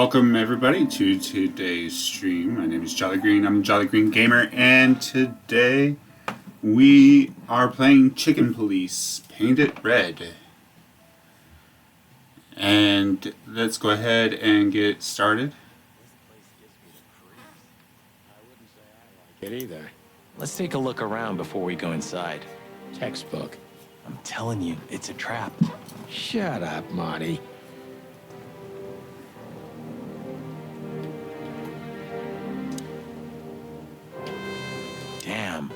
Welcome everybody to today's stream. My name is Jolly Green. I'm Jolly Green Gamer, and today we are playing Chicken Police, Paint It Red. And let's go ahead and get started. It either. Let's take a look around before we go inside. Textbook. I'm telling you, it's a trap. Shut up, Marty. Damn.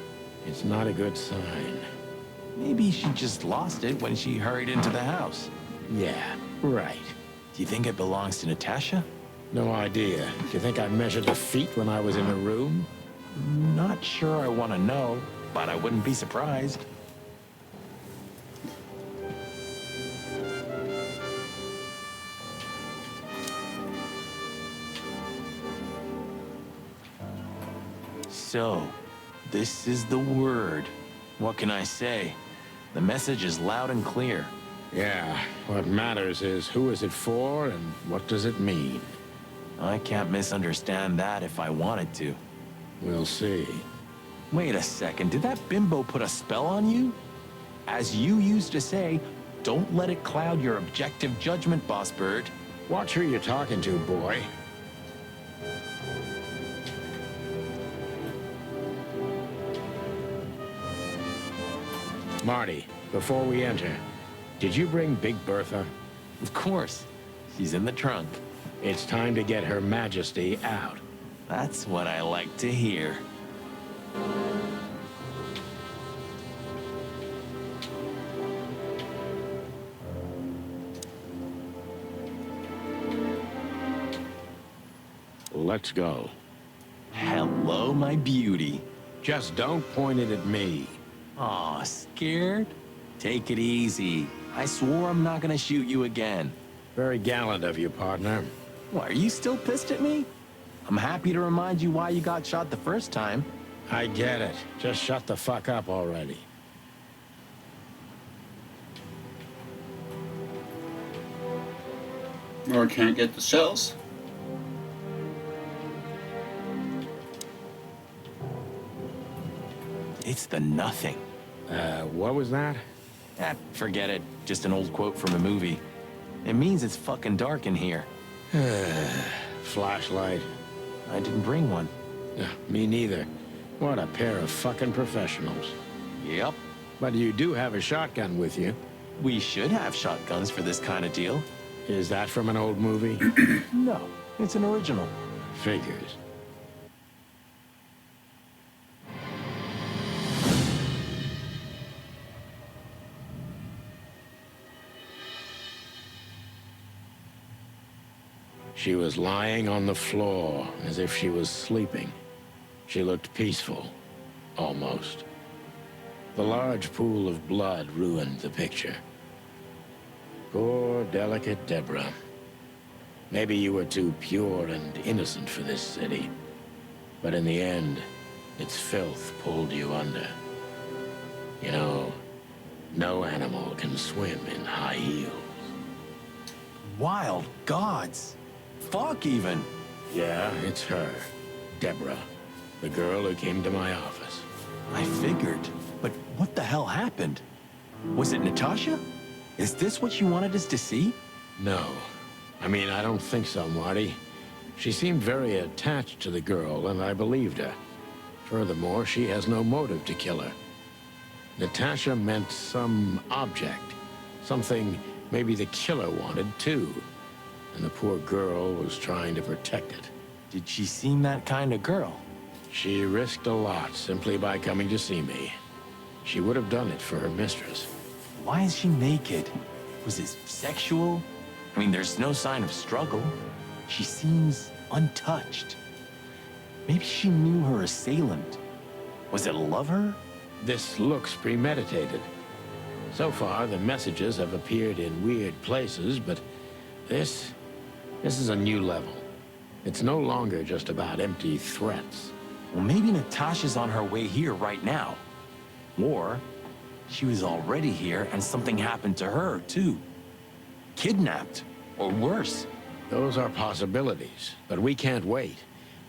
It's not a good sign. Maybe she just lost it when she hurried into the house. Yeah, right. Do you think it belongs to Natasha? No idea. Do you think I measured the feet when I was in the room? Not sure I want to know, but I wouldn't be surprised. So, this is the word. What can I say? The message is loud and clear. Yeah, what matters is who is it for and what does it mean? I can't misunderstand that if I wanted to. We'll see. Wait a second, did that bimbo put a spell on you? As you used to say, don't let it cloud your objective judgment, Boss Bird. Watch who you're talking to, boy. Marty, before we enter, did you bring Big Bertha? Of course. She's in the trunk. It's time to get Her Majesty out. That's what I like to hear. Let's go. Hello, my beauty. Just don't point it at me. Aw, scared? Take it easy. I swore I'm not gonna shoot you again. Very gallant of you, partner. Why, are you still pissed at me? I'm happy to remind you why you got shot the first time. I get it. Just shut the fuck up already. Or can't get the shells. It's the nothing. What was that? Forget it. Just an old quote from a movie. It means it's fucking dark in here. Flashlight. I didn't bring one. Me neither. What a pair of fucking professionals. Yep. But you do have a shotgun with you. We should have shotguns for this kind of deal. Is that from an old movie? No, it's an original. Figures. She was lying on the floor as if she was sleeping. She looked peaceful, almost. The large pool of blood ruined the picture. Poor, delicate Deborah. Maybe you were too pure and innocent for this city. But in the end, its filth pulled you under. You know, no animal can swim in high heels. Wild gods. Fuck even. Yeah, it's her. Deborah. The girl who came to my office. I figured. But what the hell happened? Was it Natasha? Is this what you wanted us to see? No. I mean, I don't think so, Marty. She seemed very attached to the girl, and I believed her. Furthermore, she has no motive to kill her. Natasha meant some object. Something maybe the killer wanted, too. And the poor girl was trying to protect it. Did she seem that kind of girl? She risked a lot simply by coming to see me. She would have done it for her mistress. Why is she naked? Was it sexual? I mean, there's no sign of struggle. She seems untouched. Maybe she knew her assailant. Was it a lover? This looks premeditated. So far, the messages have appeared in weird places, but this is a new level. It's no longer just about empty threats. Well, maybe Natasha's on her way here right now. Or she was already here and something happened to her, too. Kidnapped, or worse. Those are possibilities, but we can't wait.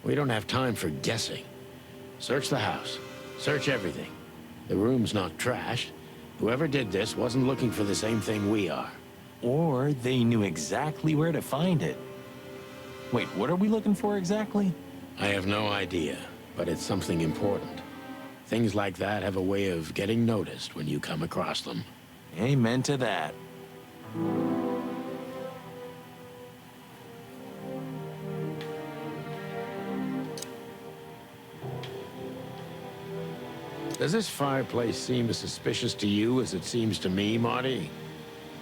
We don't have time for guessing. Search the house. Search everything. The room's not trashed. Whoever did this wasn't looking for the same thing we are. Or they knew exactly where to find it. Wait, what are we looking for exactly? I have no idea, but it's something important. Things like that have a way of getting noticed when you come across them. Amen to that. Does this fireplace seem as suspicious to you as it seems to me, Marty?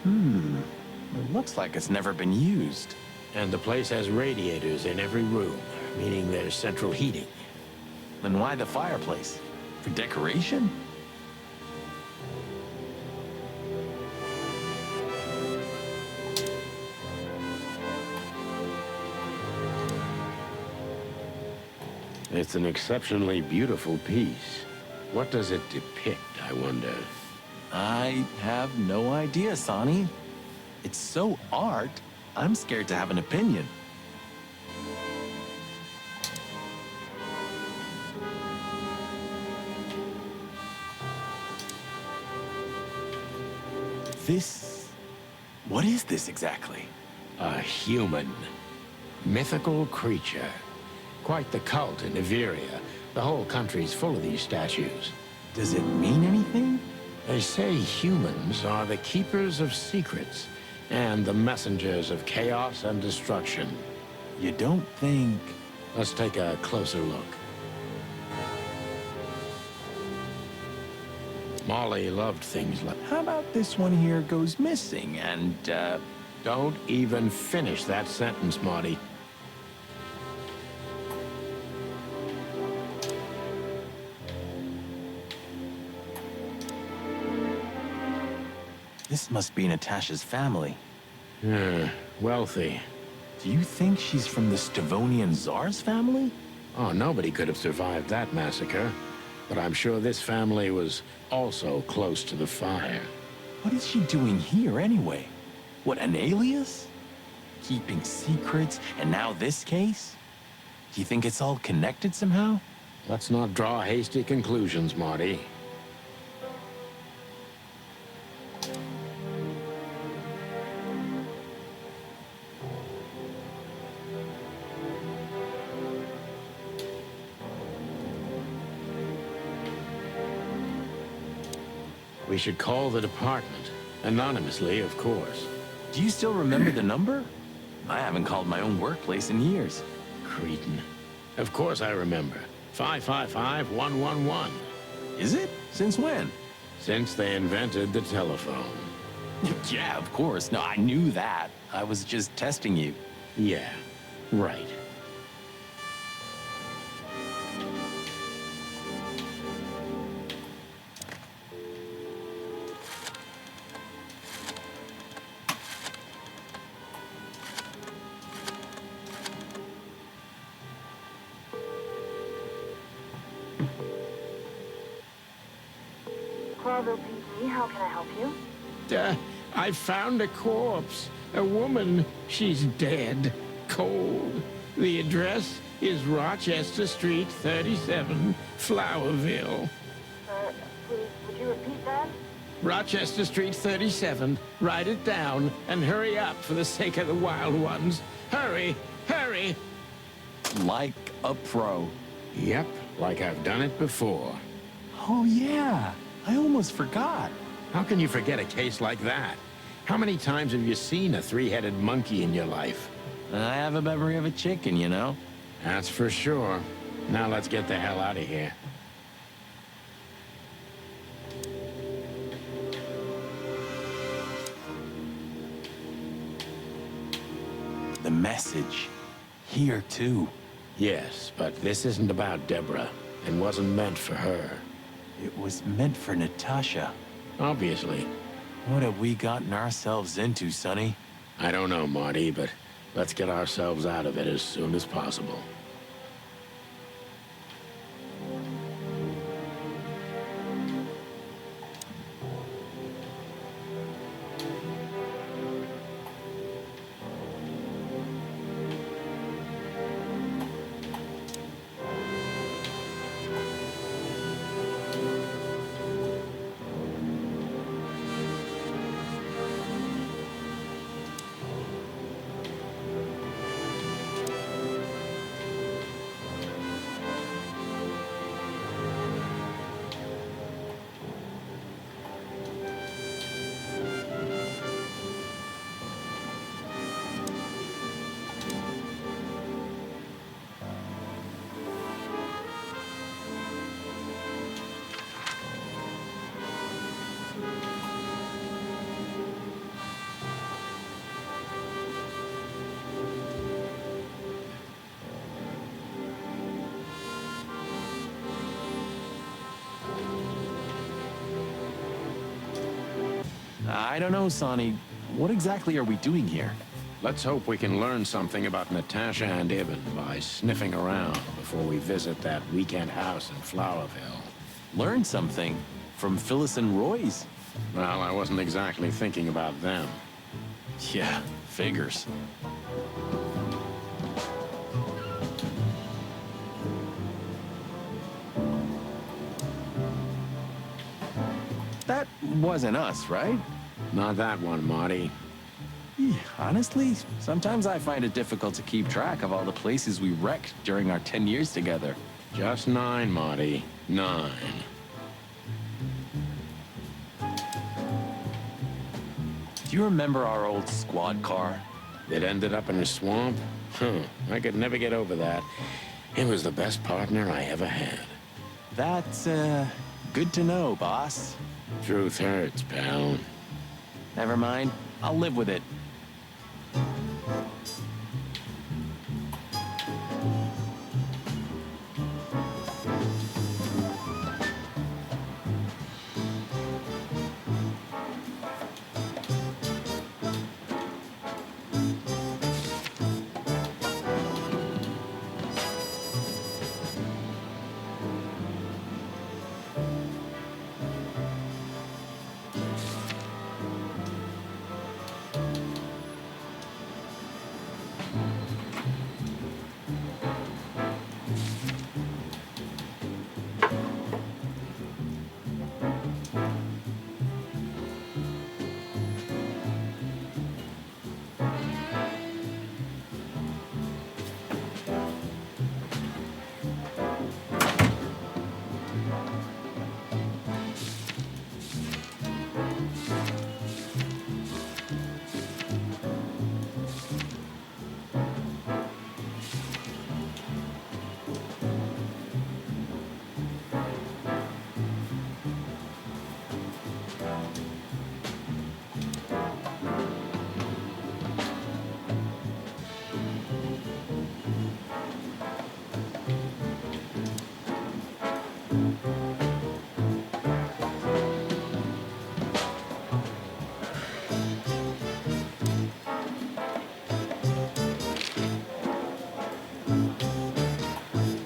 It looks like it's never been used. And the place has radiators in every room, meaning there's central heating. Then why the fireplace? For decoration? It's an exceptionally beautiful piece. What does it depict, I wonder? I have no idea, Sonny. It's so art, I'm scared to have an opinion. What is this exactly? A human. Mythical creature. Quite the cult in Iveria. The whole country's full of these statues. Does it mean anything? They say humans are the keepers of secrets and the messengers of chaos and destruction. You don't think... Let's take a closer look. Molly loved things like... How about this one here goes missing and, Don't even finish that sentence, Marty. This must be Natasha's family. Wealthy. Do you think she's from the Stavonian Tsar's family? Oh, nobody could have survived that massacre. But I'm sure this family was also close to the fire. What is she doing here anyway? What, an alias? Keeping secrets, and now this case? Do you think it's all connected somehow? Let's not draw hasty conclusions, Marty. We should call the department. Anonymously, of course. Do you still remember the number? I haven't called my own workplace in years. Cretin. Of course I remember. 555-111. Is it? Since when? Since they invented the telephone. Yeah, of course. No, I knew that. I was just testing you. Yeah, right. Clarville PD, how can I help you? I found a corpse. A woman. She's dead. Cold. The address is Rochester Street, 37, Flowerville. Please, would you repeat that? Rochester Street, 37. Write it down and hurry up for the sake of the wild ones. Hurry! Hurry! Like a pro. Yep, like I've done it before. Oh, yeah. I almost forgot. How can you forget a case like that? How many times have you seen a three-headed monkey in your life? I have a memory of a chicken, you know? That's for sure. Now let's get the hell out of here. The message. Here, too. Yes, but this isn't about Deborah. It wasn't meant for her. It was meant for Natasha. Obviously. What have we gotten ourselves into, Sonny? I don't know, Marty, but let's get ourselves out of it as soon as possible. I don't know, Sonny. What exactly are we doing here? Let's hope we can learn something about Natasha and Ibn by sniffing around before we visit that weekend house in Flowerville. Learn something from Phyllis and Roy's? Well, I wasn't exactly thinking about them. Yeah, figures. That wasn't us, right? Not that one, Marty. Honestly, sometimes I find it difficult to keep track of all the places we wrecked during our 10 years together. Just 9, Marty. 9. Do you remember our old squad car? It ended up in a swamp? Huh, I could never get over that. It was the best partner I ever had. That's, good to know, boss. Truth hurts, pal. Never mind. I'll live with it.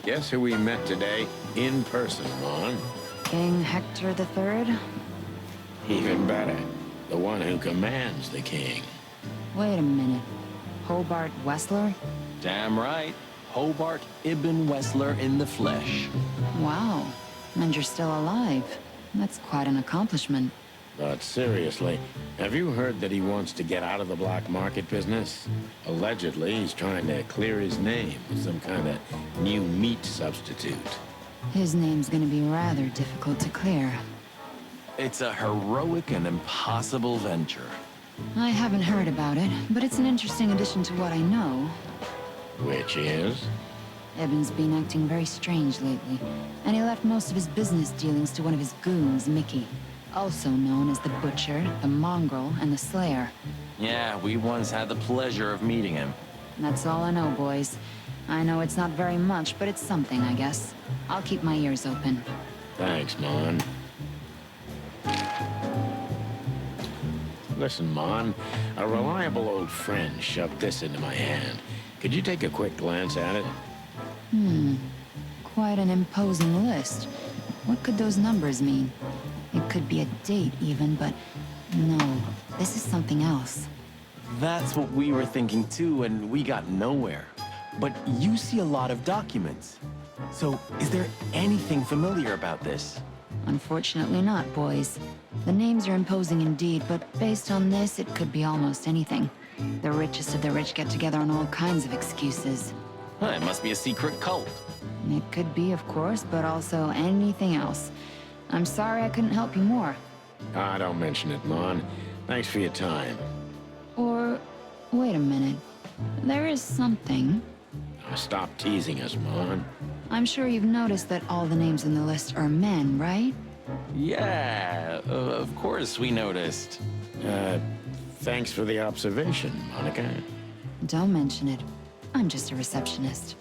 Guess who we met today in person, Mon? King Hector III? Even better, the one who commands the king. Wait a minute. Hobart Wessler? Damn right. Hobart Ibn Wessler in the flesh. Wow. And you're still alive. That's quite an accomplishment. But seriously, have you heard that he wants to get out of the black market business? Allegedly, he's trying to clear his name with some kind of new meat substitute. His name's gonna be rather difficult to clear. It's a heroic and impossible venture. I haven't heard about it, but it's an interesting addition to what I know. Which is? Ibn's been acting very strange lately, and he left most of his business dealings to one of his goons, Mickey. Also known as the Butcher, the Mongrel, and the Slayer. Yeah, we once had the pleasure of meeting him. That's all I know, boys. I know it's not very much, but it's something, I guess. I'll keep my ears open. Thanks, Mon. Listen, Mon, a reliable old friend shoved this into my hand. Could you take a quick glance at it? Quite an imposing list. What could those numbers mean? It could be a date even, but no, this is something else. That's what we were thinking too, and we got nowhere. But you see a lot of documents. So, is there anything familiar about this? Unfortunately not, boys. The names are imposing indeed, but based on this, it could be almost anything. The richest of the rich get together on all kinds of excuses. Huh, it must be a secret cult. It could be, of course, but also anything else. I'm sorry I couldn't help you more. Ah, don't mention it, Mon. Thanks for your time. Or, wait a minute. There is something. Now stop teasing us, Mon. I'm sure you've noticed that all the names in the list are men, right? Yeah, of course we noticed. Thanks for the observation, Monica. Don't mention it. I'm just a receptionist.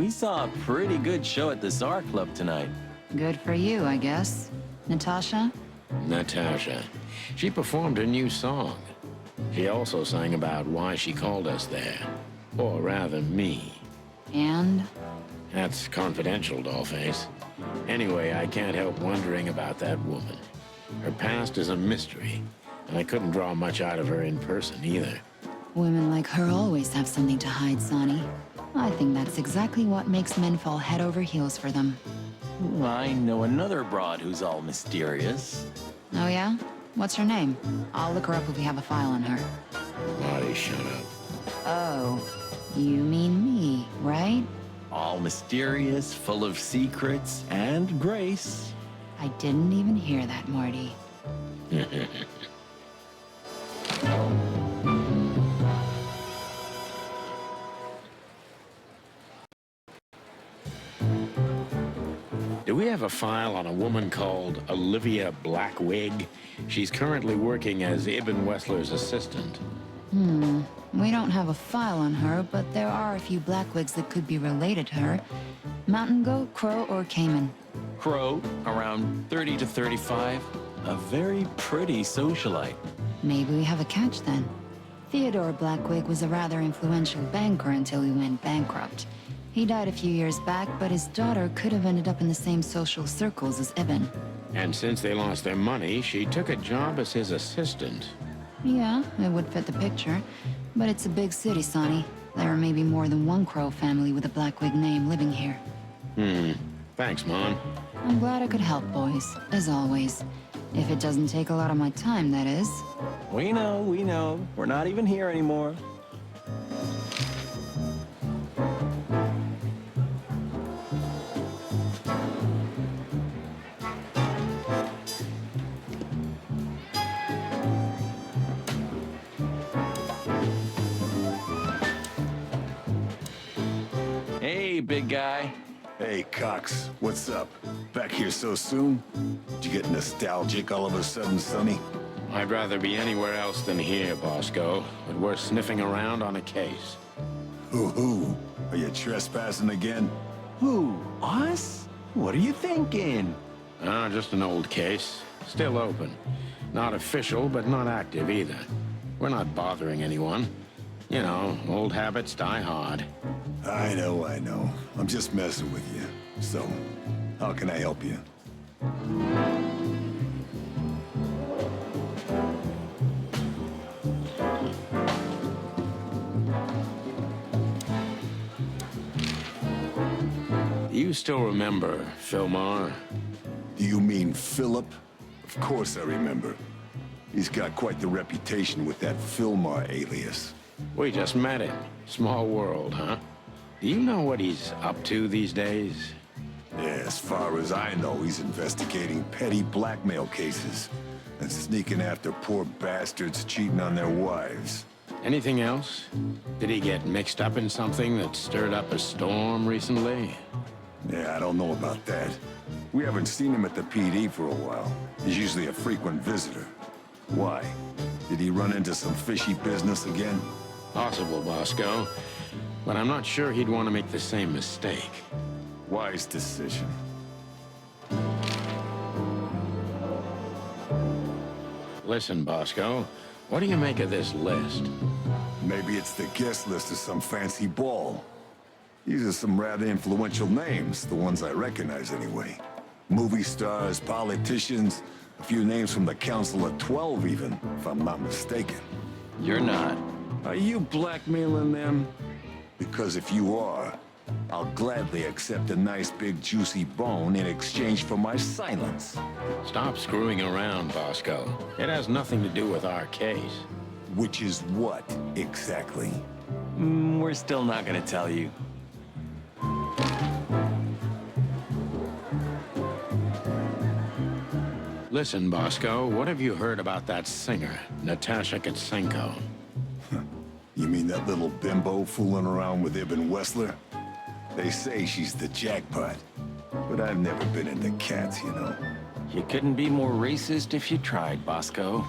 We saw a pretty good show at the Czar Club tonight. Good for you, I guess. Natasha? Natasha. She performed a new song. She also sang about why she called us there. Or rather, me. And? That's confidential, Dollface. Anyway, I can't help wondering about that woman. Her past is a mystery, and I couldn't draw much out of her in person either. Women like her always have something to hide, Sonny. I think that's exactly what makes men fall head over heels for them. I know another broad who's all mysterious. Oh yeah? What's her name? I'll look her up if we have a file on her. Marty, shut up. Oh, you mean me, right? All mysterious, full of secrets, and grace. I didn't even hear that, Marty. Do we have a file on a woman called Olivia Blackwig? She's currently working as Ibn Wessler's assistant. We don't have a file on her, but there are a few Blackwigs that could be related to her. Mountain goat, crow, or caiman. Crow, around 30 to 35. A very pretty socialite. Maybe we have a catch then. Theodore Blackwig was a rather influential banker until he went bankrupt. He died a few years back, but his daughter could have ended up in the same social circles as Ibn. And since they lost their money, she took a job as his assistant. Yeah, it would fit the picture. But it's a big city, Sonny. There may be more than one Crow family with a Blackwig name living here. Thanks, Mon. I'm glad I could help, boys, as always. If it doesn't take a lot of my time, that is. We know, we know. We're not even here anymore. Hey, big guy. Hey, Cox, what's up? Back here so soon? Did you get nostalgic all of a sudden, Sonny? I'd rather be anywhere else than here, Bosco, but we're sniffing around on a case. Who? Are you trespassing again? Who? Us? What are you thinking? Just an old case. Still open. Not official, but not active either. We're not bothering anyone. You know, old habits die hard. I know. I'm just messing with you. So, how can I help you? Do you still remember Philmar? Do you mean Philip? Of course I remember. He's got quite the reputation with that Philmar alias. We just met him. Small world, huh? Do you know what he's up to these days? Yeah, as far as I know, he's investigating petty blackmail cases and sneaking after poor bastards cheating on their wives. Anything else? Did he get mixed up in something that stirred up a storm recently? Yeah, I don't know about that. We haven't seen him at the PD for a while. He's usually a frequent visitor. Why? Did he run into some fishy business again? Possible, Bosco. But I'm not sure he'd want to make the same mistake. Wise decision. Listen, Bosco, what do you make of this list? Maybe it's the guest list of some fancy ball. These are some rather influential names, the ones I recognize anyway. Movie stars, politicians, a few names from the Council of 12 even, if I'm not mistaken. You're not. Are you blackmailing them? Because if you are, I'll gladly accept a nice big juicy bone in exchange for my silence. Stop screwing around, Bosco. It has nothing to do with our case. Which is what, exactly? We're still not gonna tell you. Listen, Bosco, what have you heard about that singer, Natasha Katsenko? You mean that little bimbo fooling around with Ibn Wessler? They say she's the jackpot, but I've never been into cats, you know. You couldn't be more racist if you tried, Bosco.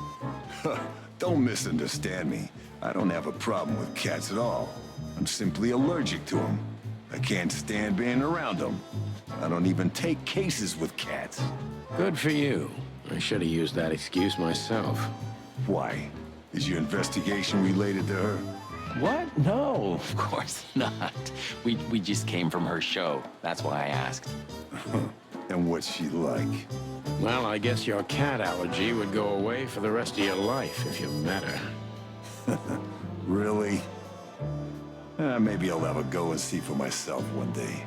Don't misunderstand me. I don't have a problem with cats at all. I'm simply allergic to them. I can't stand being around them. I don't even take cases with cats. Good for you. I should have used that excuse myself. Why? Is your investigation related to her? What? No, of course not. We just came from her show. That's why I asked. And what's she like? Well, I guess your cat allergy would go away for the rest of your life if you met her. Really? Maybe I'll have a go and see for myself one day.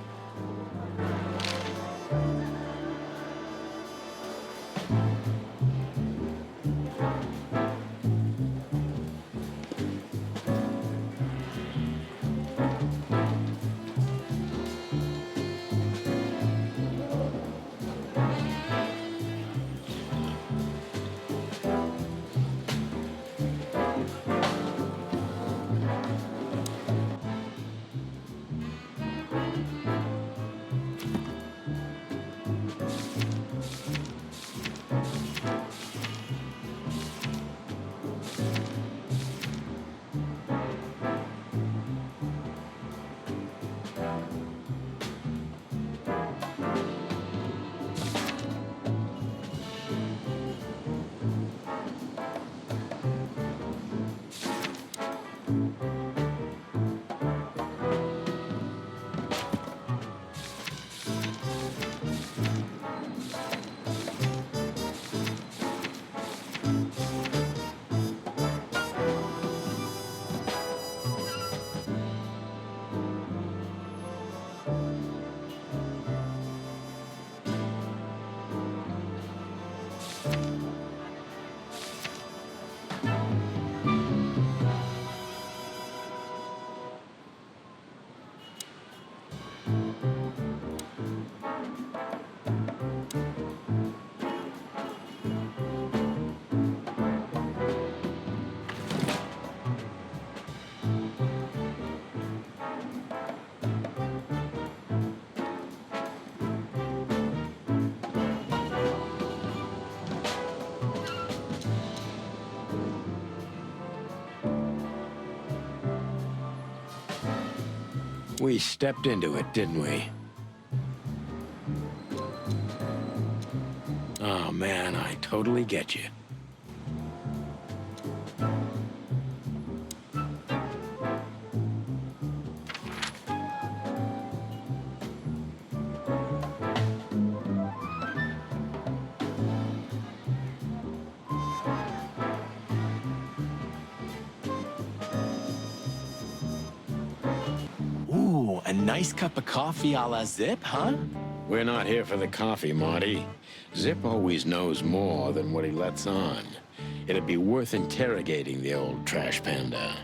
We stepped into it, didn't we? Oh, man, I totally get you. Ooh, a nice cup of coffee a la Zip, huh? We're not here for the coffee, Marty. Zip always knows more than what he lets on. It'd be worth interrogating the old trash panda.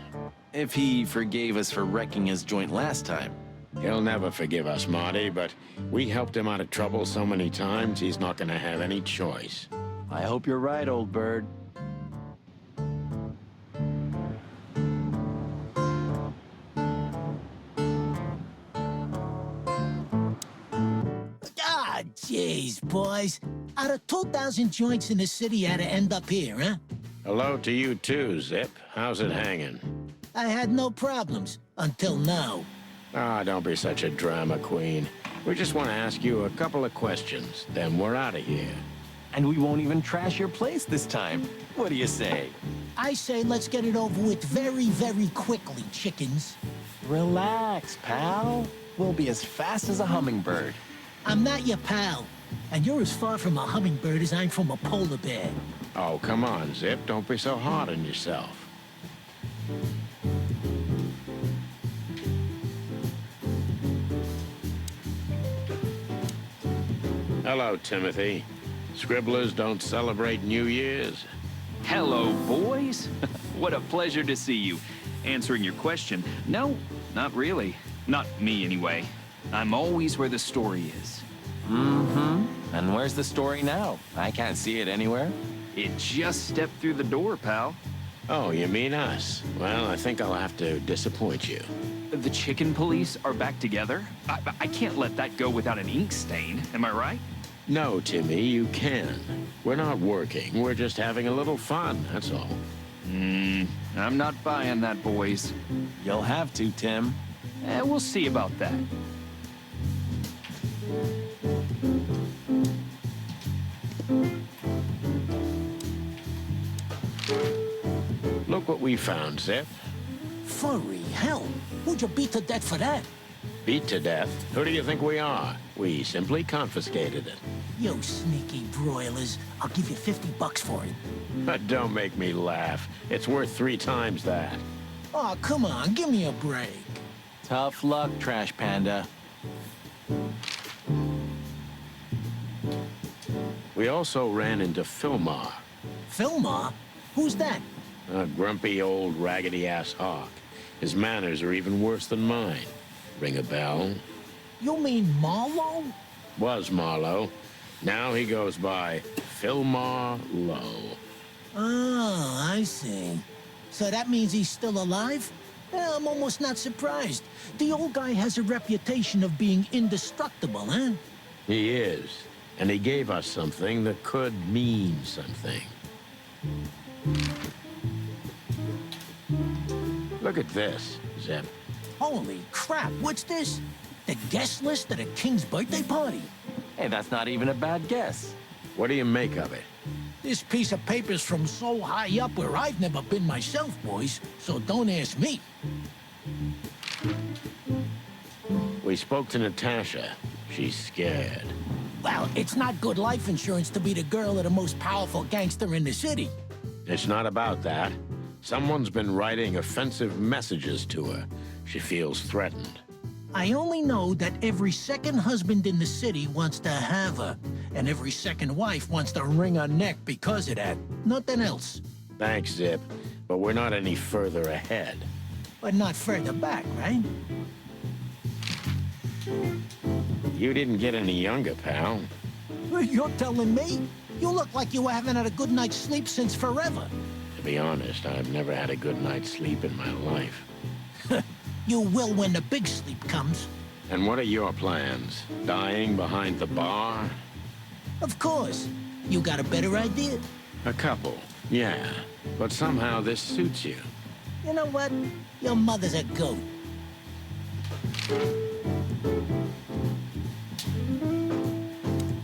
If he forgave us for wrecking his joint last time. He'll never forgive us, Marty, but we helped him out of trouble so many times, he's not gonna have any choice. I hope you're right, old bird. Ah, jeez, boys. Out of 2,000 joints in the city, how'd it end up here, huh? Hello to you too, Zip. How's it hanging? I had no problems, until now. Ah, don't be such a drama queen. We just want to ask you a couple of questions, then we're out of here. And we won't even trash your place this time. What do you say? I say let's get it over with very, very quickly, chickens. Relax, pal. We'll be as fast as a hummingbird. I'm not your pal, and you're as far from a hummingbird as I'm from a polar bear. Oh, come on, Zip. Don't be so hard on yourself. Hello, Timothy. Scribblers don't celebrate New Year's. Hello, boys. What a pleasure to see you. Answering your question, no, not really. Not me, anyway. I'm always where the story is. Mm-hmm. And where's the story now? I can't see it anywhere. It just stepped through the door, pal. Oh, you mean us? Well, I think I'll have to disappoint you. The chicken police are back together? I can't let that go without an ink stain, am I right? No, Timmy, you can. We're not working. We're just having a little fun, that's all. I'm not buying that, boys. You'll have to, Tim. We'll see about that. Look what we found, Zip. Furry hell. Who'd you beat to death for that? Beat to death? Who do you think we are? We simply confiscated it. You sneaky broilers. I'll give you $50 for it. But don't make me laugh. It's worth 3 times that. Oh, come on. Give me a break. Tough luck, Trash Panda. We also ran into Filmar, Filmar? Who's that? a grumpy old raggedy-ass hawk. His manners are even worse than mine. Ring a bell? You mean Marlowe? Was Marlowe. Now he goes by Filmar Lowe. Oh, I see. So that means he's still alive? Yeah, I'm almost not surprised. The old guy has a reputation of being indestructible, huh? He is. And he gave us something that could mean something. Look at this, Zip. Holy crap, what's this? The guest list at a king's birthday party? Hey, that's not even a bad guess. What do you make of it? This piece of paper's from so high up where I've never been myself, boys, so don't ask me. We spoke to Natasha. She's scared. Well, it's not good life insurance to be the girl of the most powerful gangster in the city. It's not about that. Someone's been writing offensive messages to her. She feels threatened. I only know that every second husband in the city wants to have her, and every second wife wants to wring her neck because of that. Nothing else. Thanks, Zip, but we're not any further ahead. But not further back, right? You didn't get any younger, pal. You're telling me? You look like you haven't had a good night's sleep since forever. To be honest, I've never had a good night's sleep in my life. You will when the big sleep comes. And what are your plans? Dying behind the bar? Of course. You got a better idea? A couple, yeah. But somehow this suits you. You know what? Your mother's a goat.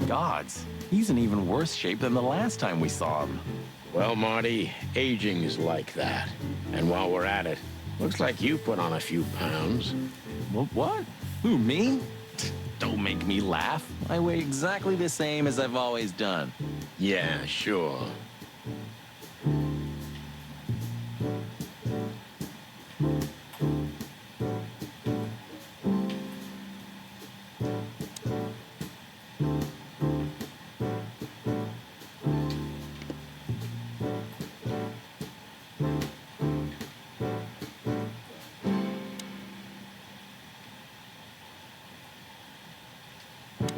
Gods, he's in even worse shape than the last time we saw him. Well, Marty, aging is like that. And while we're at it, looks like you put on a few pounds. What? Who, me? Don't make me laugh. I weigh exactly the same as I've always done. Yeah, sure.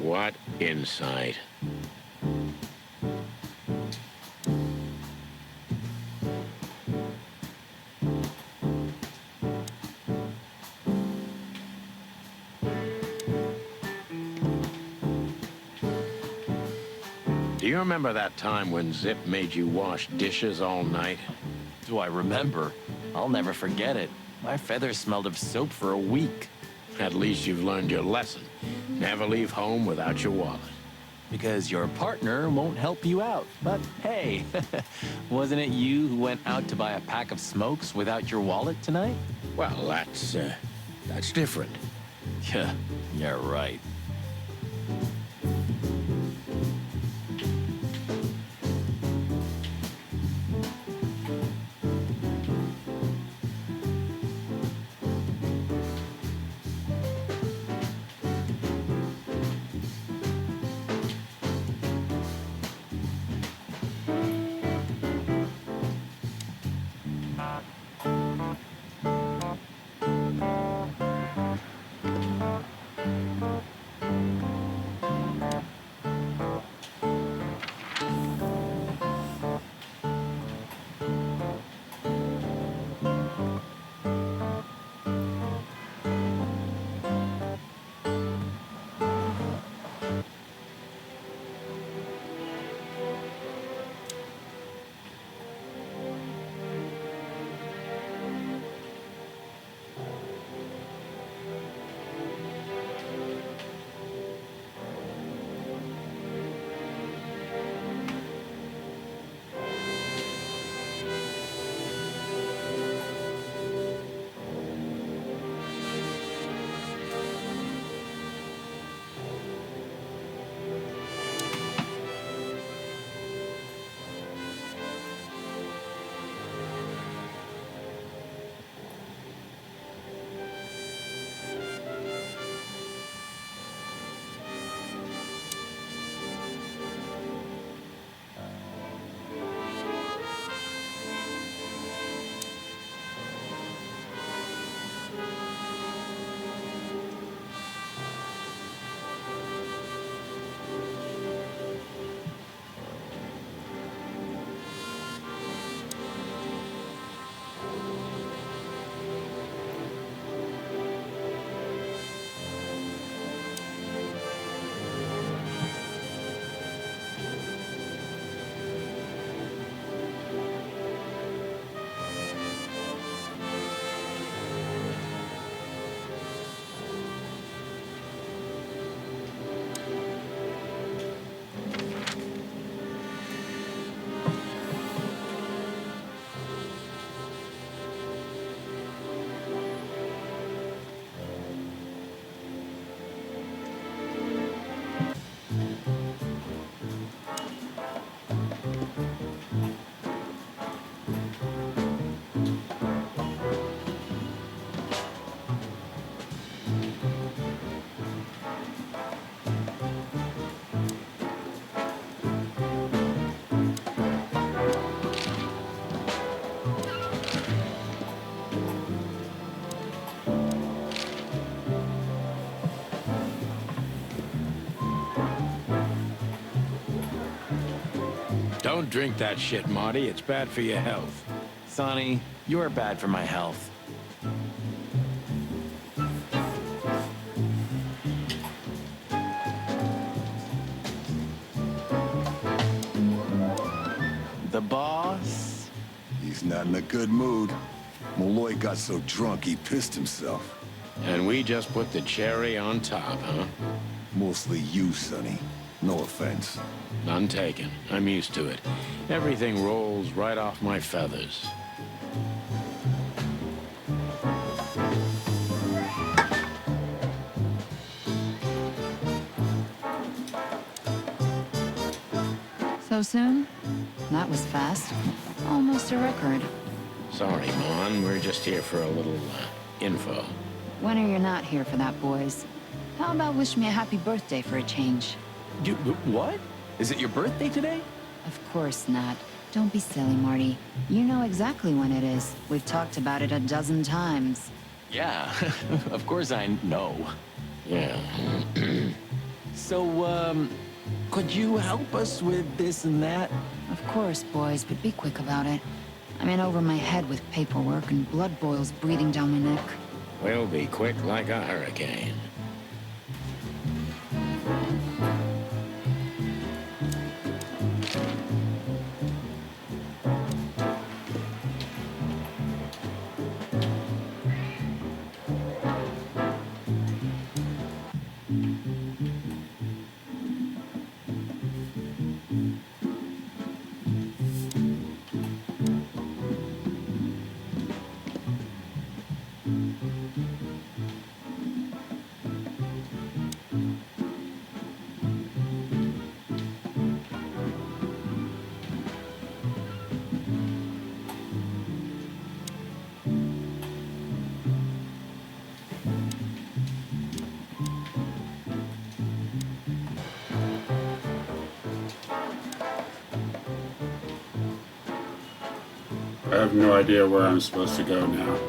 What insight? Do you remember that time when Zip made you wash dishes all night? Do I remember? I'll never forget it. My feathers smelled of soap for a week. At least you've learned your lesson. Never leave home without your wallet. Because your partner won't help you out. But hey, wasn't it you who went out to buy a pack of smokes without your wallet tonight? Well, that's different. Yeah, right. drink that shit, Marty. It's bad for your health. Sonny, you're bad for my health. The boss? He's not in a good mood. Malloy got so drunk he pissed himself. And we just put the cherry on top, huh? Mostly you, Sonny. No offense. None taken. I'm used to it. Everything rolls right off my feathers. So soon? That was fast. Almost a record. Sorry, Mon. We're just here for a little, info. When are you not here for that, boys? How about wish me a happy birthday for a change? What? Is it your birthday today? Of course not. Don't be silly, Marty. You know exactly when it is. We've talked about it a dozen times. Yeah, of course I know. Yeah. So, could you help us with this and that? Of course, boys, but be quick about it. I'm in over my head with paperwork and blood boils breathing down my neck. We'll be quick like a hurricane. I have no idea where I'm supposed to go now.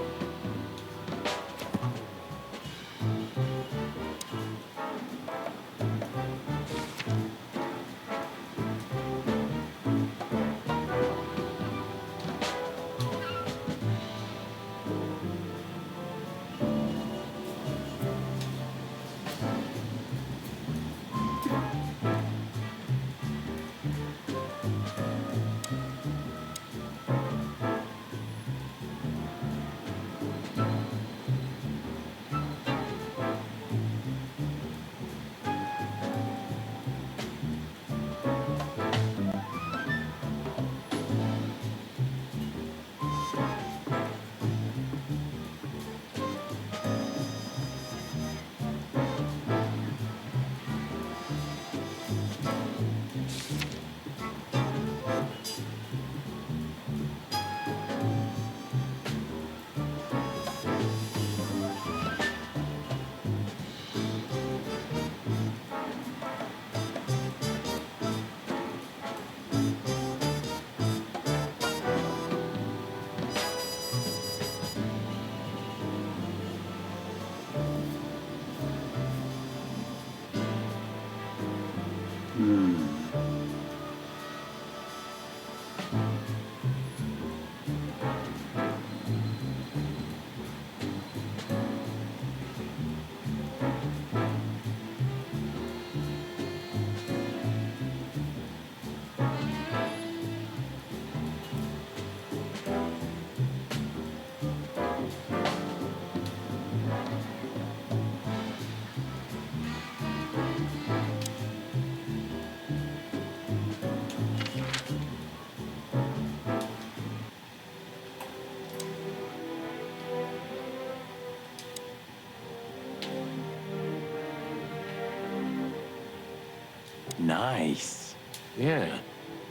Nice. Yeah,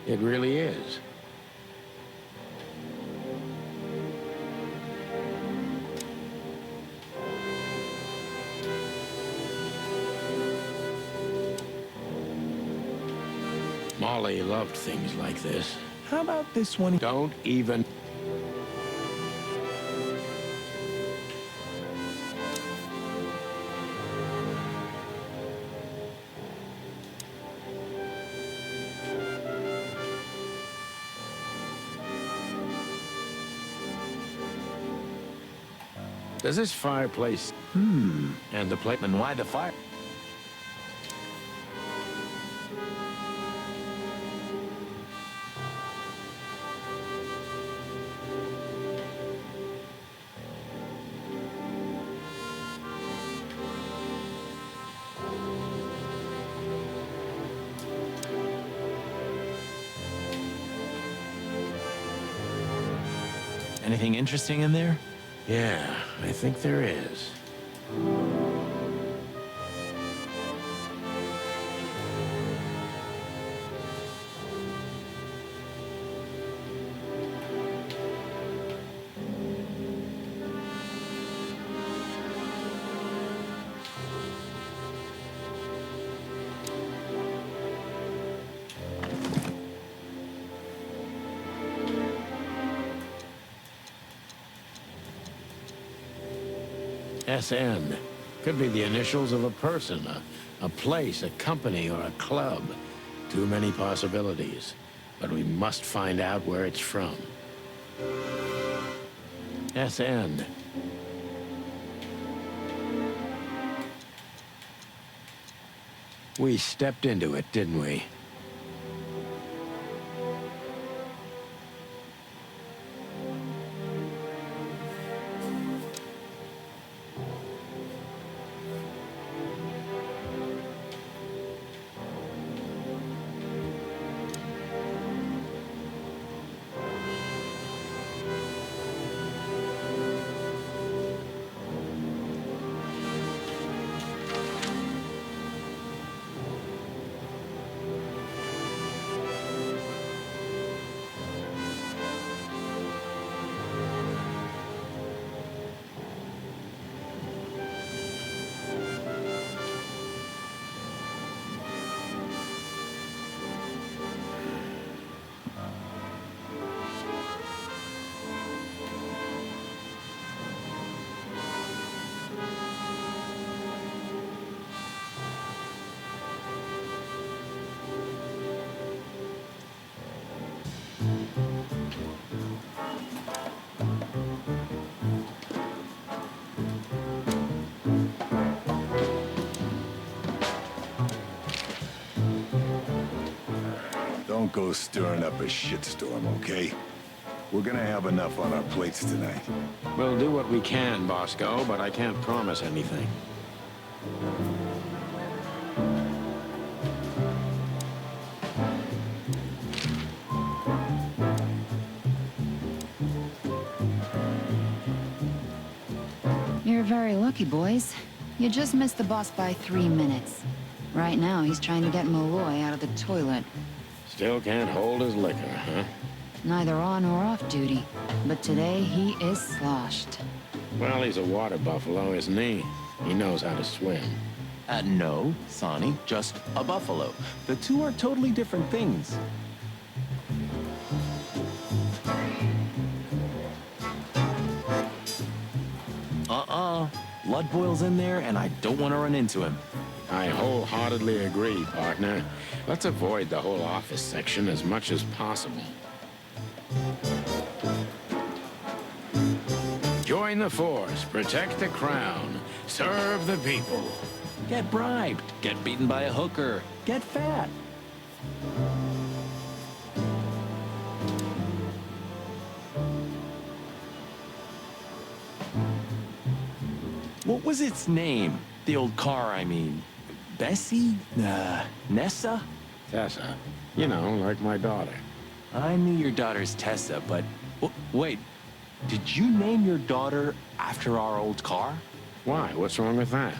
it really is. Molly loved things like this. How about this one? Don't even... Does this fireplace... And the plate... Then why the fire? Anything interesting in there? Yeah, I think there is. SN. Could be the initials of a person, a place, a company, or a club. Too many possibilities. But we must find out where it's from. SN. We stepped into it, didn't we? Don't go stirring up a shitstorm, okay? We're gonna have enough on our plates tonight. We'll do what we can, Bosco, but I can't promise anything. You're very lucky, boys. You just missed the boss by 3 minutes. Right now, he's trying to get Malloy out of the toilet. Still can't hold his liquor, huh? Neither on or off duty. But today, he is sloshed. Well, he's a water buffalo, isn't he? He knows how to swim. No, Sonny, just a buffalo. The two are totally different things. Blood boils in there, and I don't want to run into him. I wholeheartedly agree, partner. Let's avoid the whole office section as much as possible. Join the force, protect the crown, serve the people. Get bribed, get beaten by a hooker, get fat. What was its name? The old car, I mean. Bessie? Nessa? Tessa, you know, like my daughter. I knew your daughter's Tessa, but... wait, did you name your daughter after our old car? Why? What's wrong with that?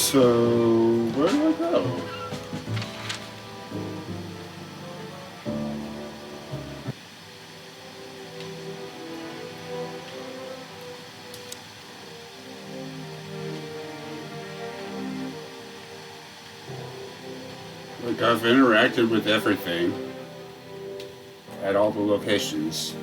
So, where do I go? Like, I've interacted with everything at all the locations.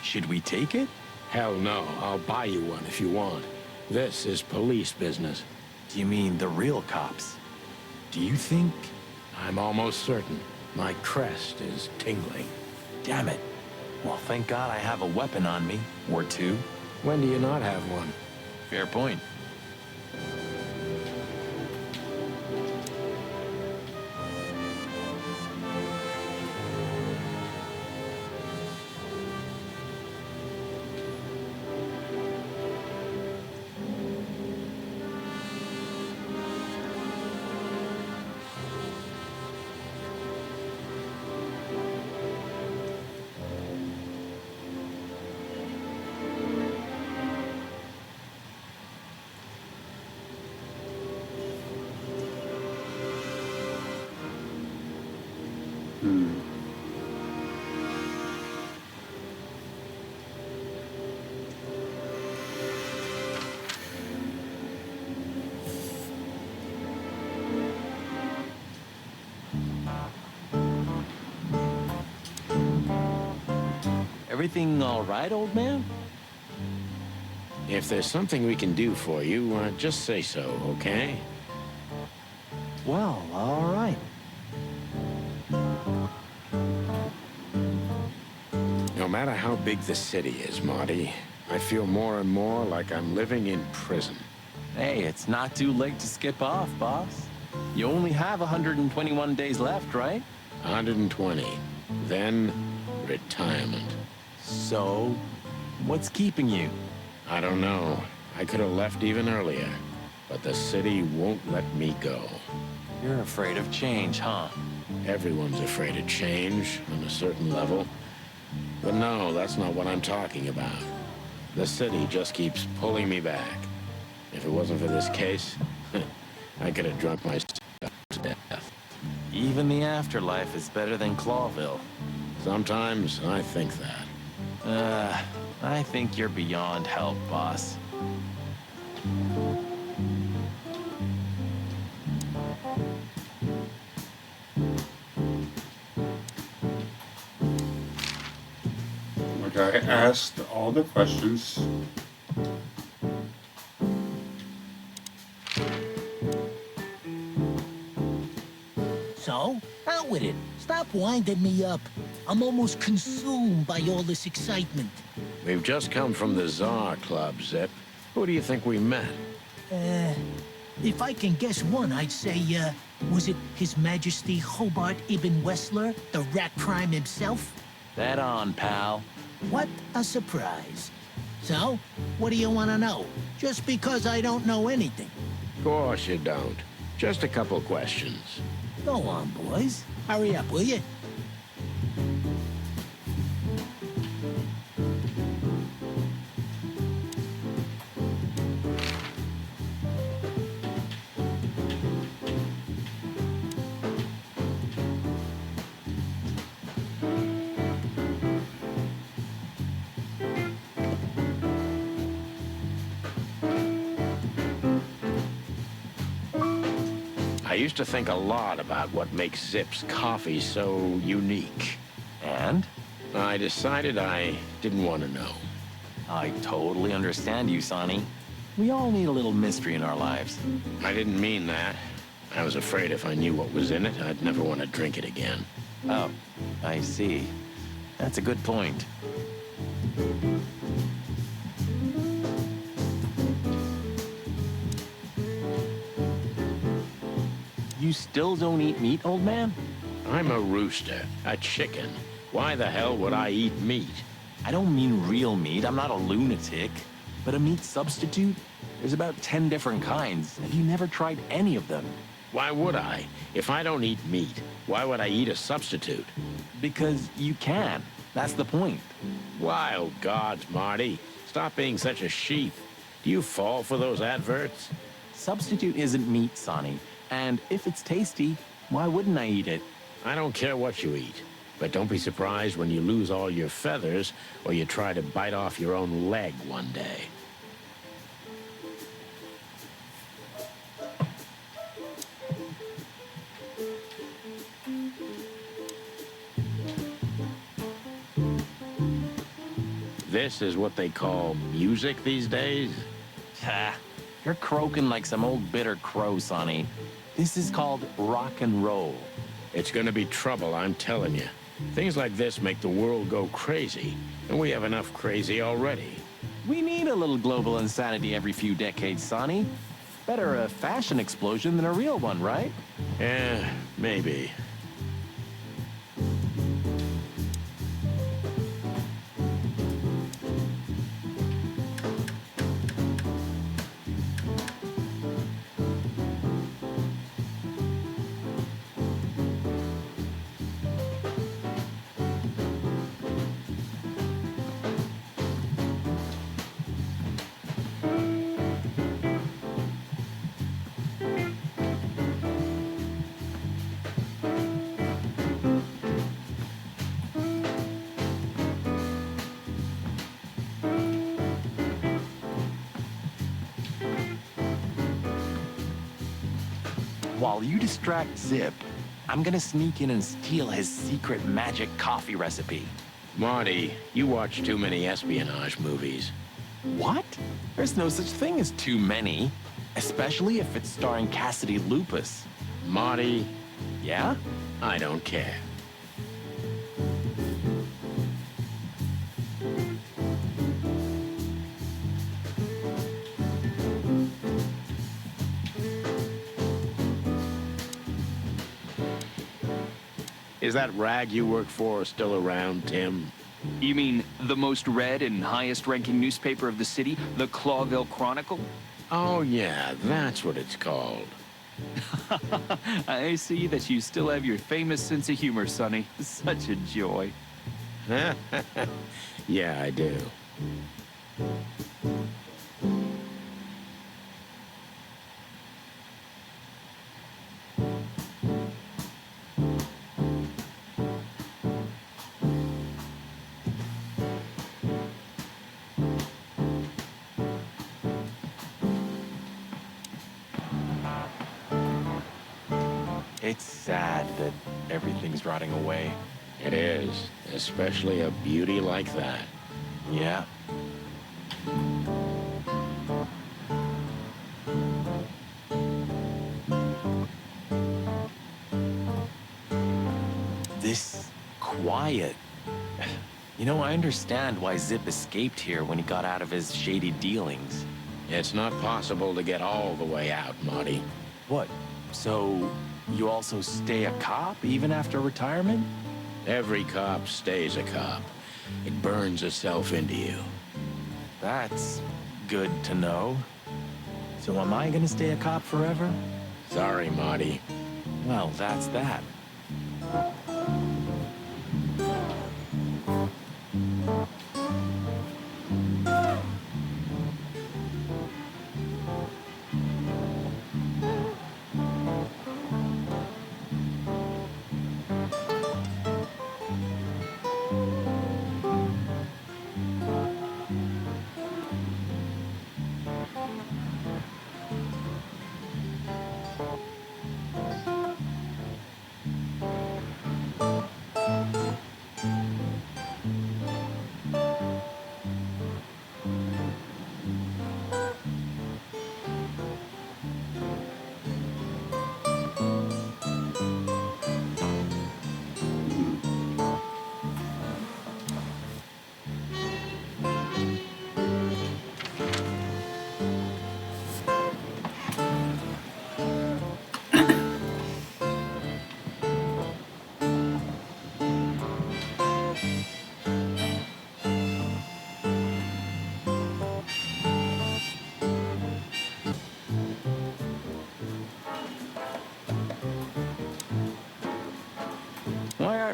Should we take it? Hell no. I'll buy you one if you want. This is police business. Do you mean the real cops? Do you think... I'm almost certain. My crest is tingling. Damn it. Well, thank God I have a weapon on me. Or two. When do you not have one? Fair point. Everything all right, old man? If there's something we can do for you, just say so, okay? Well, all right. No matter how big the city is, Marty, I feel more and more like I'm living in prison. Hey, it's not too late to skip off, boss. You only have 121 days left, right? 120. Then, retirement. So, what's keeping you? I don't know. I could have left even earlier, but the city won't let me go. You're afraid of change, huh? Everyone's afraid of change on a certain level. But no, that's not what I'm talking about. The city just keeps pulling me back. If it wasn't for this case, I could have drunk myself to death. Even the afterlife is better than Clawville. Sometimes I think that. I think you're beyond help, boss. Like, I asked all the questions. So, out with it. Stop winding me up. I'm almost consumed by all this excitement. We've just come from the Tsar Club, Zip. Who do you think we met? If I can guess one, I'd say, was it His Majesty Hobart Ibn Wessler, the rat crime himself? That on, pal. What a surprise. So, what do you want to know? Just because I don't know anything. Of course you don't. Just a couple questions. Go on, boys. Hurry up, will you? I used to think a lot about what makes Zip's coffee so unique. And? I decided I didn't want to know. I totally understand you, Sonny. We all need a little mystery in our lives. I didn't mean that. I was afraid if I knew what was in it, I'd never want to drink it again. Oh, I see. That's a good point. You still don't eat meat, old man? I'm a rooster, a chicken. Why the hell would I eat meat? I don't mean real meat. I'm not a lunatic. But a meat substitute? There's about 10 different kinds. Have you never tried any of them? Why would I? If I don't eat meat, why would I eat a substitute? Because you can. That's the point. Wild gods, Marty. Stop being such a sheep. Do you fall for those adverts? Substitute isn't meat, Sonny. And if it's tasty, why wouldn't I eat it? I don't care what you eat. But don't be surprised when you lose all your feathers or you try to bite off your own leg one day. This is what they call music these days? Ha! You're croaking like some old bitter crow, Sonny. This is called rock and roll. It's gonna be trouble, I'm telling you. Things like this make the world go crazy, and we have enough crazy already. We need a little global insanity every few decades, Sonny. Better a fashion explosion than a real one, right? Yeah, maybe. While you distract Zip, I'm gonna sneak in and steal his secret magic coffee recipe. Marty, you watch too many espionage movies. What? There's no such thing as too many. Especially if it's starring Cassidy Lupus. Marty, Yeah? I don't care. Is that rag you work for still around, Tim? You mean the most read and highest-ranking newspaper of the city, the Clawville Chronicle? Oh, yeah, that's what it's called. I see that you still have your famous sense of humor, Sonny. Such a joy. Yeah, I do. It's sad that everything's rotting away. It is, especially a beauty like that. Yeah. This quiet. You know, I understand why Zip escaped here when he got out of his shady dealings. It's not possible to get all the way out, Marty. What? So, you also stay a cop even after retirement? Every cop stays a cop. It burns itself into you. That's good to know. So am I gonna stay a cop forever? Sorry, Marty. Well, that's that.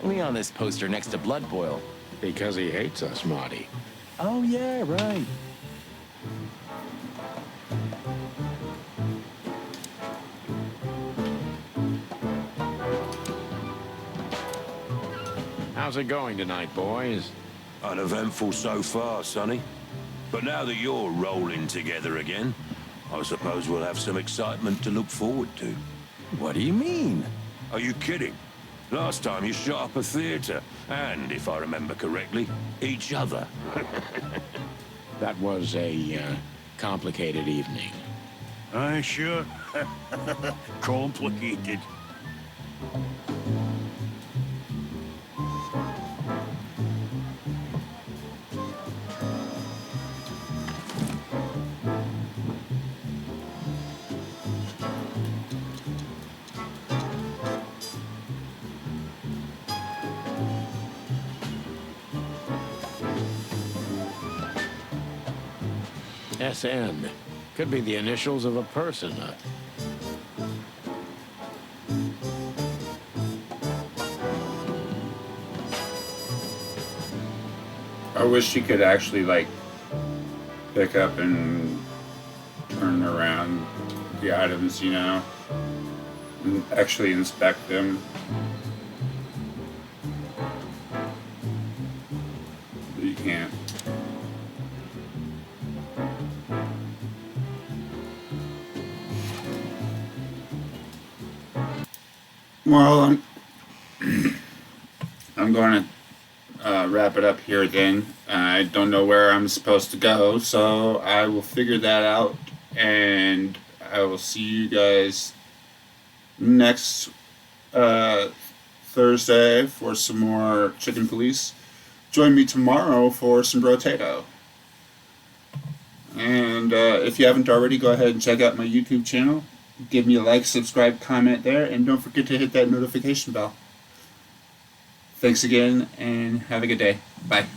aren't we on this poster next to Blood Boil? Because he hates us, Marty. Oh, yeah, right. How's it going tonight, boys? Uneventful so far, Sonny. But now that you're rolling together again, I suppose we'll have some excitement to look forward to. What do you mean? Are you kidding? Last time you shot up a theater, and, if I remember correctly, each other. That was a complicated evening. Aye, sure. Complicated. SN. Could be the initials of a person. I wish you could actually, like, pick up and turn around the items, you know, and actually inspect them. But you can't. Well, I'm going to wrap it up here then. I don't know where I'm supposed to go, so I will figure that out, and I will see you guys next Thursday for some more Chicken Police. Join me tomorrow for some Brotato. And if you haven't already, go ahead and check out my YouTube channel. Give me a like, subscribe, comment there, and don't forget to hit that notification bell. Thanks again, and have a good day. Bye.